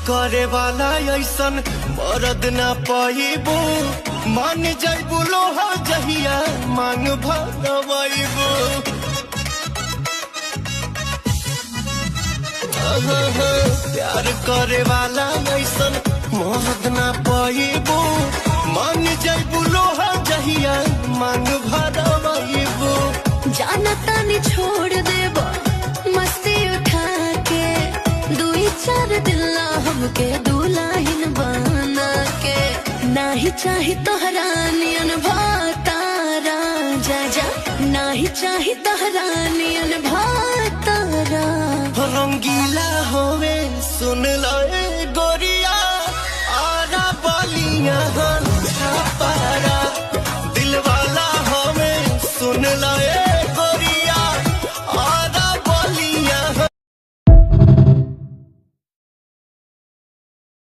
करे वाला ऐसन मरद ना पाइबो मान जाइबो लोहा जहिया मांग भरवाइबो प्यार करे वाला ऐसन मरद ना पाइबो मान जाइबो लोहा जहिया मांग भरवाइबो जाना तानी छोड़ देबो मस्ती उठा के दुई चार दिन हमके दुल्हन बना के नाही चाही तोहरा नियन भातारा जा जा नाही चाही तोहरा नियन भातारा रंगीला होवे सुन लो गोरिया आरा बलिया